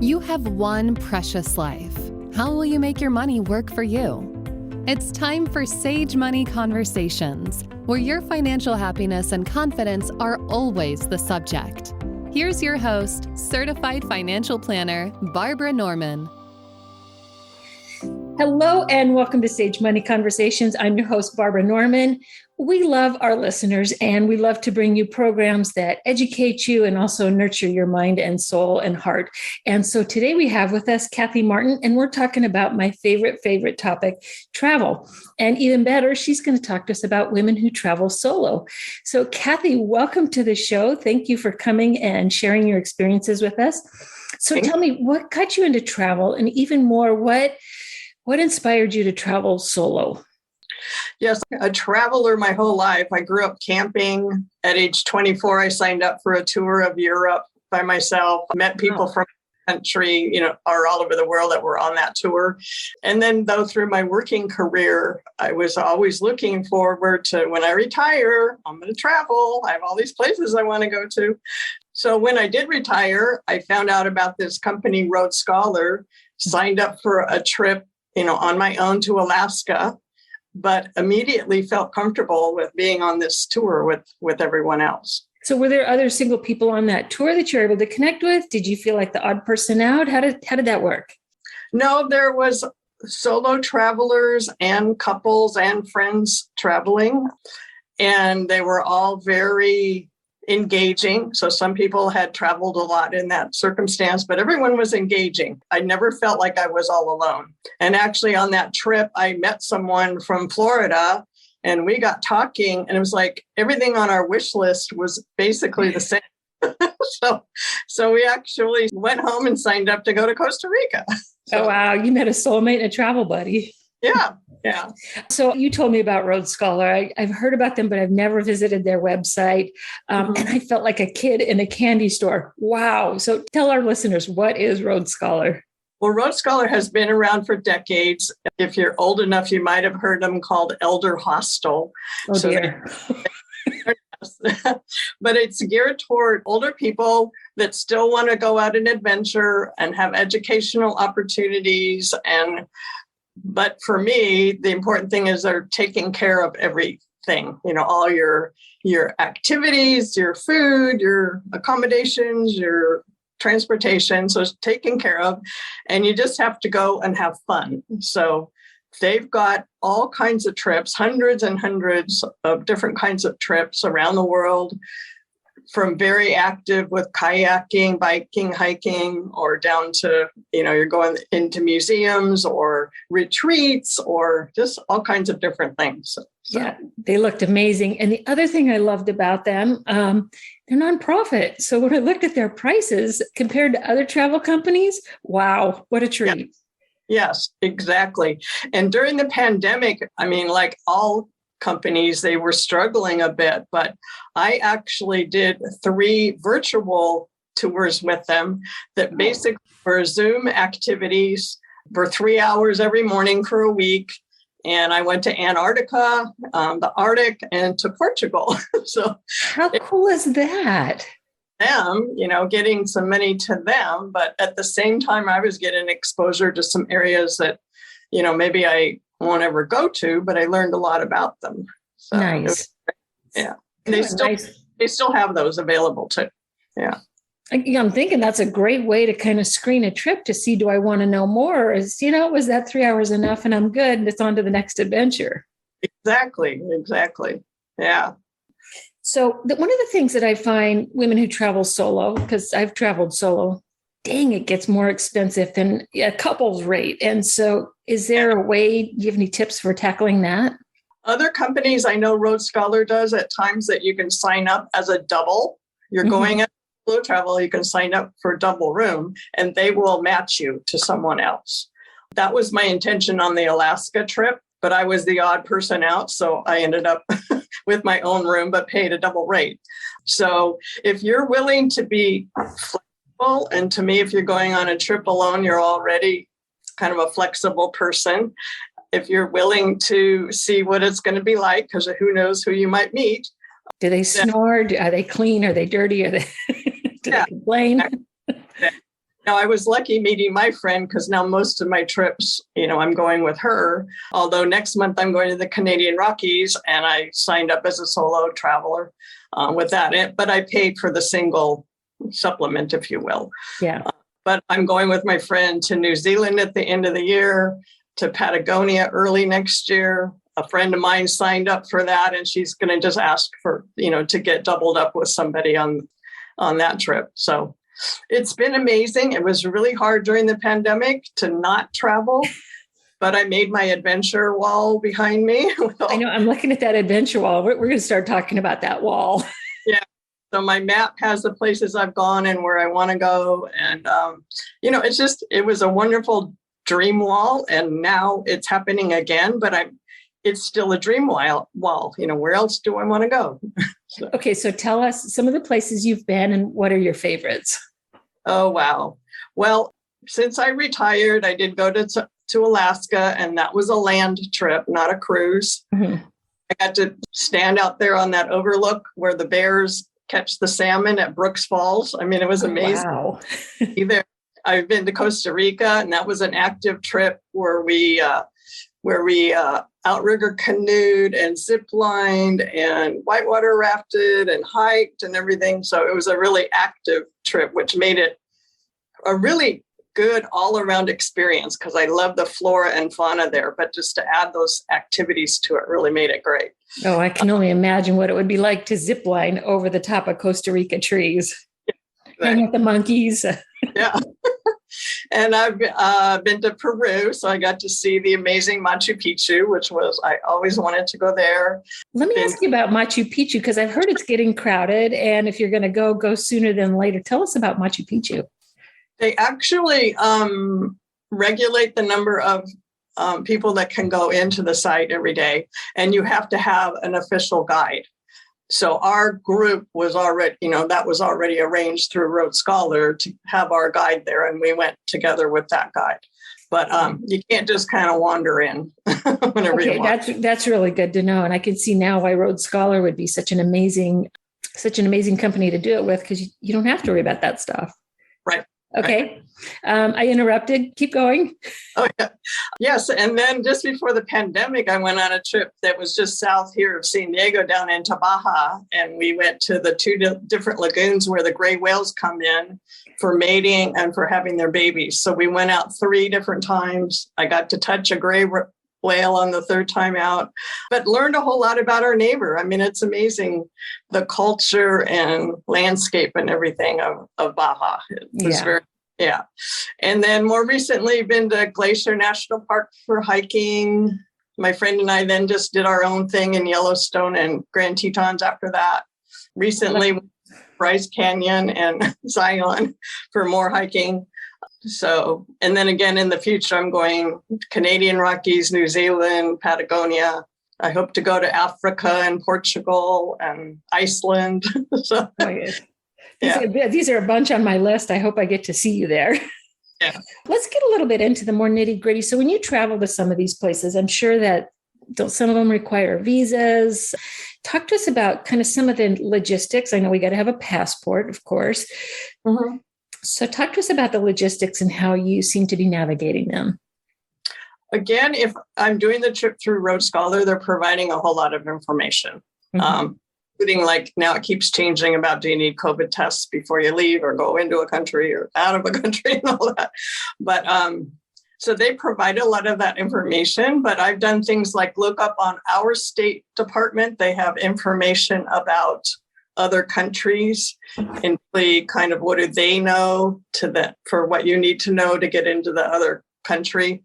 You have one precious life. How will you make your money work for you? It's time for Sage Money Conversations, where your financial happiness and confidence are always the subject. Here's your host, certified financial planner, Barbara Norman. Hello and welcome to Sage Money Conversations. I'm your host, Barbara Norman. We love our listeners and we love to bring you programs that educate you and also nurture your mind and soul and heart. And so today we have with us Kathy Martin, and we're talking about my favorite topic, travel. And even better, she's going to talk to us about women who travel solo. So Kathy, welcome to the show. Thank you for coming and sharing your experiences with us. So tell me, what got you into travel, and even more, what inspired you to travel solo? Yes, a traveler my whole life. I grew up camping. At age 24, I signed up for a tour of Europe by myself. Met people from the country, or all over the world that were on that tour. And then though through my working career, I was always looking forward to when I retire, I'm going to travel. I have all these places I want to go to. So when I did retire, I found out about this company, Road Scholar, signed up for a trip, on my own to Alaska, but immediately felt comfortable with being on this tour with everyone else. So were there other single people on that tour that you were able to connect with? Did you feel like the odd person out? How did that work? No, there was solo travelers and couples and friends traveling, and they were all very engaging. So some people had traveled a lot in that circumstance, but everyone was engaging. I never felt like I was all alone. And actually on that trip, I met someone from Florida and we got talking, and it was like everything on our wish list was basically the same. So we actually went home and signed up to go to Costa Rica. Oh, wow. You met a soulmate and a travel buddy. Yeah. So you told me about Road Scholar. I've heard about them, but I've never visited their website. And I felt like a kid in a candy store. Wow. So tell our listeners, what is Road Scholar? Well, Road Scholar has been around for decades. If you're old enough, you might have heard them called Elder Hostel. Oh, dear. But it's geared toward older people that still want to go out and adventure and have educational opportunities. But for me, the important thing is they're taking care of everything, all your activities, your food, your accommodations, your transportation. So it's taken care of, and you just have to go and have fun. So they've got all kinds of trips, hundreds and hundreds of different kinds of trips around the world, from very active with kayaking, biking, hiking, or down to, you're going into museums or retreats or just all kinds of different things. So. Yeah, they looked amazing. And the other thing I loved about them, they're nonprofit. So when I looked at their prices compared to other travel companies, wow, what a treat. Yeah. Yes, exactly. And during the pandemic, like all companies, they were struggling a bit, but I actually did 3 virtual tours with them that basically were Zoom activities for 3 hours every morning for a week. And I went to Antarctica, the Arctic, and to Portugal. So how cool is that? Them, getting some money to them, but at the same time, I was getting exposure to some areas that, maybe I won't ever go to, but I learned a lot about them. So nice. Yeah. They still have those available too. Yeah. I'm thinking that's a great way to kind of screen a trip to see, do I want to know more? Or is, was that 3 hours enough and I'm good and it's on to the next adventure? Exactly. Yeah. So one of the things that I find women who travel solo, because I've traveled solo, dang, it gets more expensive than a couple's rate. And so is there a way, do you have any tips for tackling that? Other companies, I know Road Scholar does at times, that you can sign up as a double. You're going at solo travel, you can sign up for a double room and they will match you to someone else. That was my intention on the Alaska trip, but I was the odd person out. So I ended up with my own room, but paid a double rate. So if you're willing to be flexible, and to me, if you're going on a trip alone, you're already kind of a flexible person. If you're willing to see what it's going to be like, because who knows who you might meet. Do they snore? Are they clean? Are they dirty? Do they complain? Now, I was lucky meeting my friend because now most of my trips, I'm going with her. Although next month I'm going to the Canadian Rockies and I signed up as a solo traveler with that. But I paid for the single supplement, if you will. Yeah. But I'm going with my friend to New Zealand at the end of the year, to Patagonia early next year. A friend of mine signed up for that and she's going to just ask for, to get doubled up with somebody on that trip. So it's been amazing. It was really hard during the pandemic to not travel, but I made my adventure wall behind me. I know. I'm looking at that adventure wall. We're going to start talking about that wall. Yeah. So my map has the places I've gone and where I want to go. And, it was a wonderful dream wall. And now it's happening again, but it's still a dream wall. Where else do I want to go? Okay. So tell us some of the places you've been and what are your favorites? Oh, wow. Well, since I retired, I did go to Alaska, and that was a land trip, not a cruise. Mm-hmm. I got to stand out there on that overlook where the bears catch the salmon at Brooks Falls. I mean, it was amazing. Wow. I've been to Costa Rica, and that was an active trip where we outrigger canoed and zip lined and whitewater rafted and hiked and everything. So it was a really active trip, which made it a really good all around experience because I love the flora and fauna there. But just to add those activities to it really made it great. Oh, I can only imagine what it would be like to zip line over the top of Costa Rica trees. Exactly. Hang with the monkeys. Yeah. And I've been to Peru, so I got to see the amazing Machu Picchu, I always wanted to go there. Let me ask you about Machu Picchu, because I've heard it's getting crowded, and if you're going to go sooner than later. Tell us about Machu Picchu. They actually regulate the number of people that can go into the site every day, and you have to have an official guide. So our group was already arranged through Road Scholar to have our guide there, and we went together with that guide. But you can't just kind of wander in whenever you want. That's really good to know, and I can see now why Road Scholar would be such an amazing company to do it with, because you don't have to worry about that stuff. Right. Okay. I interrupted. Keep going. Oh, yeah. Yes. And then just before the pandemic, I went on a trip that was just south here of San Diego down into Baja. And we went to the two different lagoons where the gray whales come in for mating and for having their babies. So we went out 3 different times. I got to touch a gray whale on the 3rd time out, but learned a whole lot about our neighbor. I mean, it's amazing, the culture and landscape and everything of Baja. It was Yeah. And then more recently, been to Glacier National Park for hiking. My friend and I then just did our own thing in Yellowstone and Grand Tetons after that. Recently, Bryce Canyon and Zion for more hiking. So, and then again, in the future, I'm going Canadian Rockies, New Zealand, Patagonia. I hope to go to Africa and Portugal and Iceland. So, These are a bunch on my list. I hope I get to see you there. Yeah. Let's get a little bit into the more nitty gritty. So when you travel to some of these places, I'm sure that some of them require visas. Talk to us about kind of some of the logistics. I know we got to have a passport, of course. Mm-hmm. So talk to us about the logistics and how you seem to be navigating them. Again, if I'm doing the trip through Road Scholar, they're providing a whole lot of information, including like now it keeps changing about do you need COVID tests before you leave or go into a country or out of a country and all that. But so they provide a lot of that information, but I've done things like look up on our State Department. They have information about other countries and kind of what do they know for what you need to know to get into the other country.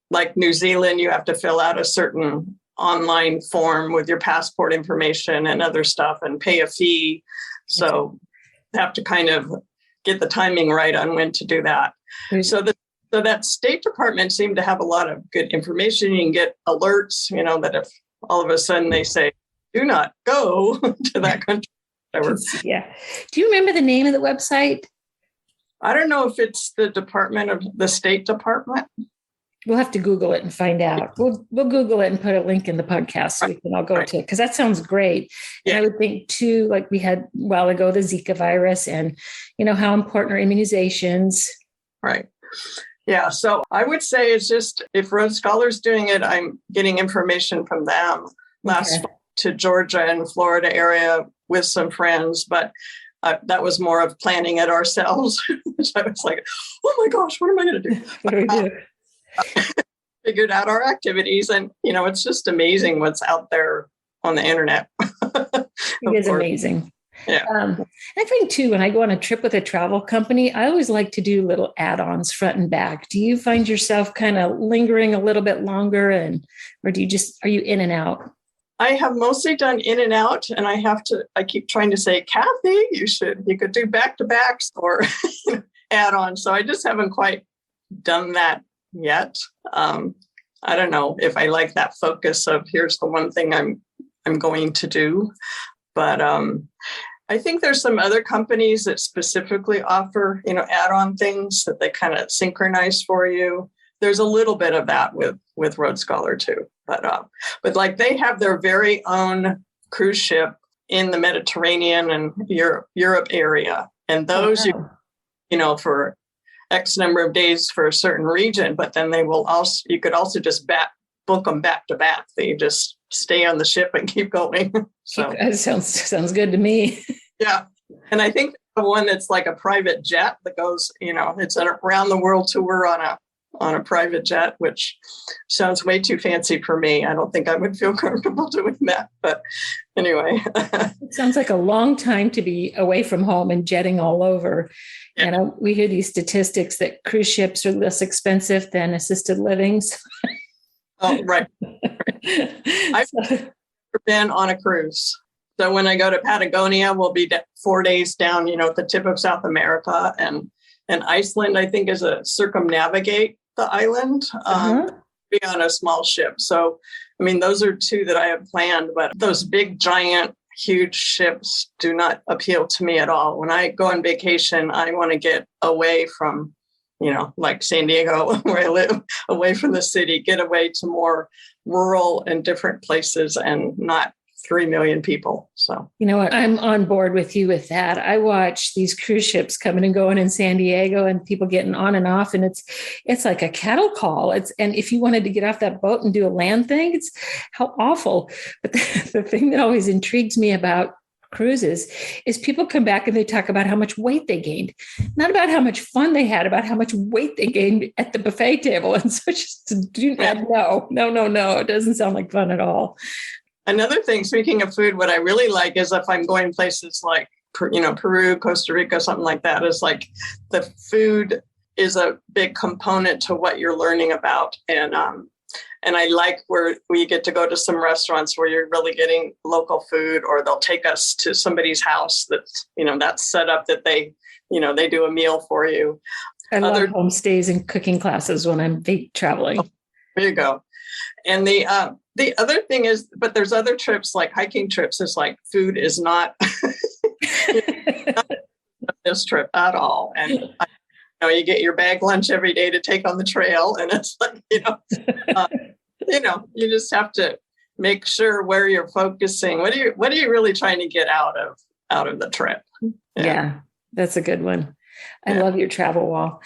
Like New Zealand, you have to fill out a certain online form with your passport information and other stuff and pay a fee. So you have to kind of get the timing right on when to do that. So that State Department seemed to have a lot of good information. You can get alerts, that if all of a sudden they say, do not go to that country. Yeah. Do you remember the name of the website? I don't know if it's the State Department. We'll have to Google it and find out. We'll Google it and put a link in the podcast so we can all go to it, because that sounds great. Yeah. And I would think too, like we had a while ago, the Zika virus and, how important are immunizations. Right. Yeah. So I would say it's just if Rhodes Scholar's doing it, I'm getting information from them. Last fall to Georgia and Florida area with some friends, but that was more of planning it ourselves. So I was like, oh my gosh, what am I going to do? What do we do? Figured out our activities, and it's just amazing what's out there on the internet. It is amazing. Yeah. I think too, when I go on a trip with a travel company, I always like to do little add-ons front and back. Do you find yourself kind of lingering a little bit longer, or are you in and out? I have mostly done in and out, and I keep trying to say, Kathy, you could do back-to-backs or add-on. So I just haven't quite done that yet. I don't know if I like that focus of here's the one thing I'm going to do, but I think there's some other companies that specifically offer, add-on things that they kind of synchronize for you. There's a little bit of that with Rhodes Scholar too, but like they have their very own cruise ship in the Mediterranean and Europe area, and those for X number of days for a certain region, but then you could also just book them back to back. They just stay on the ship and keep going. So that sounds good to me. Yeah. And I think the one that's like a private jet that goes, it's an around the world tour on a private jet, which sounds way too fancy for me. I don't think I would feel comfortable doing that. But anyway. It sounds like a long time to be away from home and jetting all over. Yeah. And we hear these statistics that cruise ships are less expensive than assisted livings. Oh, right. I've never been on a cruise. So when I go to Patagonia, we'll be 4 days down, at the tip of South America. And Iceland, I think, is a circumnavigate the island, be on a small ship. So, those are two that I have planned, but those big, giant, huge ships do not appeal to me at all. When I go on vacation, I want to get away from, like San Diego, where I live, away from the city, get away to more rural and different places and not 3 million people. So, you know what? I'm on board with you with that. I watch these cruise ships coming and going in San Diego and people getting on and off, and it's like a cattle call. And if you wanted to get off that boat and do a land thing, it's how awful. But the thing that always intrigues me about cruises is people come back and they talk about how much weight they gained, not about how much fun they had, about how much weight they gained at the buffet table. And so just no, it doesn't sound like fun at all. Another thing, speaking of food, what I really like is if I'm going places like, Peru, Costa Rica, something like that, is like the food is a big component to what you're learning about. And I like where we get to go to some restaurants where you're really getting local food, or they'll take us to somebody's house that's, that's set up that they do a meal for you. I love homestays and cooking classes when I'm traveling. Oh, there you go. And the other thing is, but there's other trips like hiking trips. It's like food is not, not this trip at all. And you get your bag lunch every day to take on the trail, and it's like you just have to make sure where you're focusing. What are you really trying to get out of the trip? Yeah, that's a good one. I love your travel wall.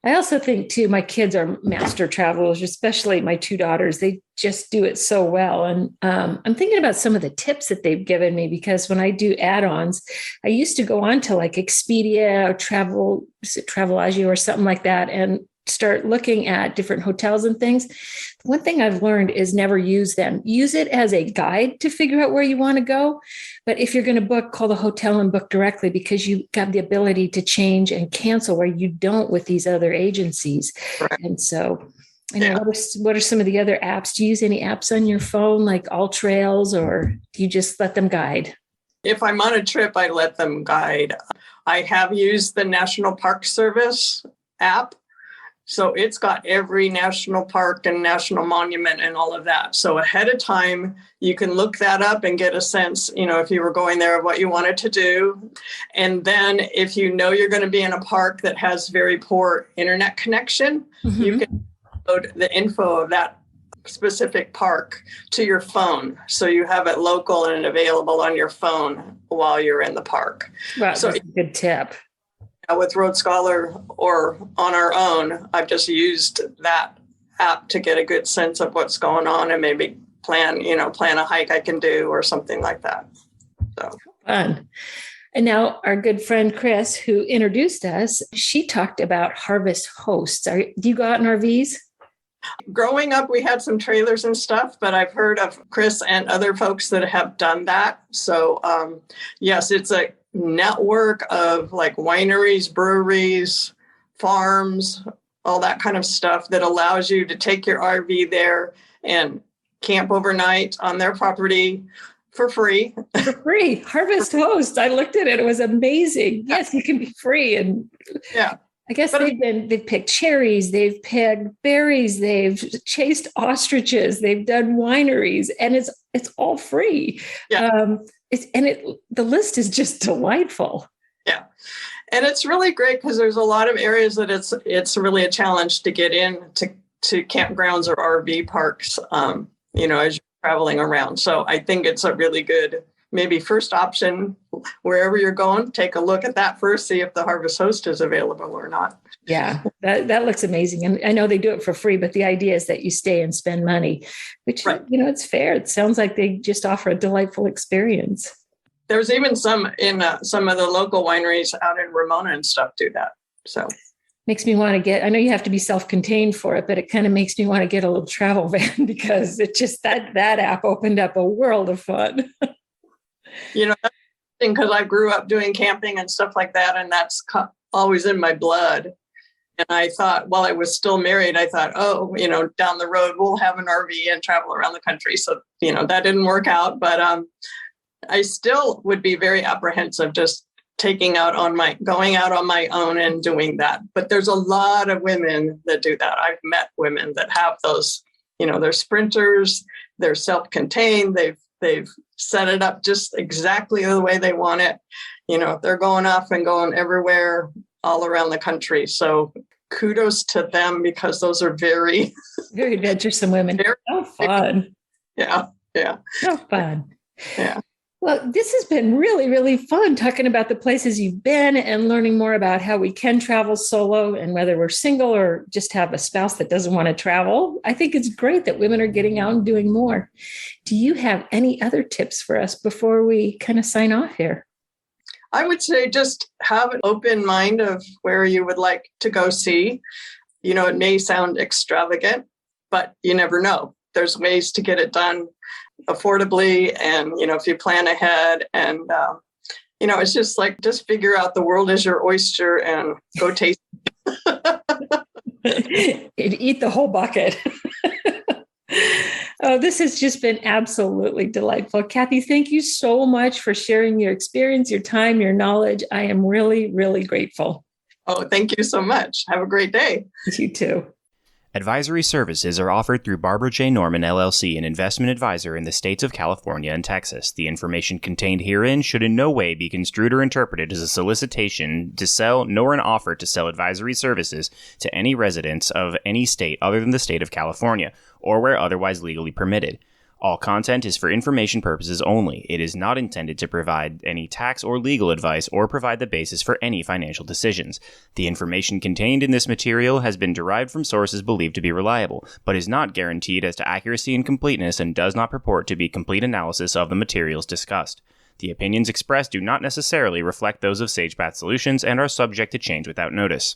I also think, too, my kids are master travelers, especially my two daughters. They just do it so well. And I'm thinking about some of the tips that they've given me, because when I do add-ons, I used to go on to like Expedia or Travelagio or something like that and start looking at different hotels and things. One thing I've learned is never use them. Use it as a guide to figure out where you want to go. But if you're going to book, call the hotel and book directly, because you got the ability to change and cancel where you don't with these other agencies. Right. And so, what are some of the other apps? Do you use any apps on your phone like All Trails, or do you just let them guide? If I'm on a trip, I let them guide. I have used the National Park Service app. So it's got every national park and national monument and all of that. So ahead of time, you can look that up and get a sense, if you were going there, of what you wanted to do. And then if you're going to be in a park that has very poor internet connection, you can load the info of that specific park to your phone. So you have it local and available on your phone while you're in the park. Wow, so that's a good tip. with Road Scholar or on our own. I've just used that app to get a good sense of what's going on and maybe plan a hike I can do or something like that. So fun. And now our good friend Chris, who introduced us, she talked about harvest hosts. Do you go out in RVs? Growing up, we had some trailers and stuff, but I've heard of Chris and other folks that have done that. So yes, it's a network of like wineries, breweries, farms, all that kind of stuff that allows you to take your RV there and camp overnight on their property for free. For free. Harvest hosts. I looked at it. It was amazing. Yes, you can be free. And yeah. I guess they've picked cherries, they've picked berries, they've chased ostriches, they've done wineries, and it's all free. Yeah. The list is just delightful. Yeah. And it's really great because there's a lot of areas that it's really a challenge to get in to campgrounds or RV parks, as you're traveling around. So I think it's a really good maybe first option wherever you're going. Take a look at that first, see if the harvest host is available or not. Yeah, that looks amazing. And I know they do it for free, but the idea is that you stay and spend money, which, right. It's fair. It sounds like they just offer a delightful experience. There's even some in some of the local wineries out in Ramona and stuff do that. So makes me want to I know you have to be self-contained for it, but it kind of makes me want to get a little travel van because it just, that app opened up a world of fun. That's because I grew up doing camping and stuff like that, and that's always in my blood. And I thought, while I was still married, I thought, down the road, we'll have an RV and travel around the country. So, that didn't work out, but I still would be very apprehensive just going out on my own and doing that. But there's a lot of women that do that. I've met women that have those, they're sprinters, they're self-contained, they've set it up just exactly the way they want it. They're going off and going everywhere all around the country. So kudos to them because those are very, very adventuresome women. So fun. Yeah. Yeah. So fun. Yeah. Well, this has been really, really fun talking about the places you've been and learning more about how we can travel solo and whether we're single or just have a spouse that doesn't want to travel. I think it's great that women are getting out and doing more. Do you have any other tips for us before we kind of sign off here? I would say just have an open mind of where you would like to go see. It may sound extravagant, but you never know. There's ways to get it done affordably. And, if you plan ahead and, it's just figure out the world is your oyster and go taste it. Eat the whole bucket. Oh, this has just been absolutely delightful. Kathy, thank you so much for sharing your experience, your time, your knowledge. I am really, really grateful. Oh, thank you so much. Have a great day. You too. Advisory services are offered through Barbara J. Norman, LLC, an investment advisor in the states of California and Texas. The information contained herein should in no way be construed or interpreted as a solicitation to sell nor an offer to sell advisory services to any residents of any state other than the state of California, or where otherwise legally permitted. All content is for information purposes only. It is not intended to provide any tax or legal advice or provide the basis for any financial decisions. The information contained in this material has been derived from sources believed to be reliable, but is not guaranteed as to accuracy and completeness and does not purport to be complete analysis of the materials discussed. The opinions expressed do not necessarily reflect those of SagePath Solutions and are subject to change without notice.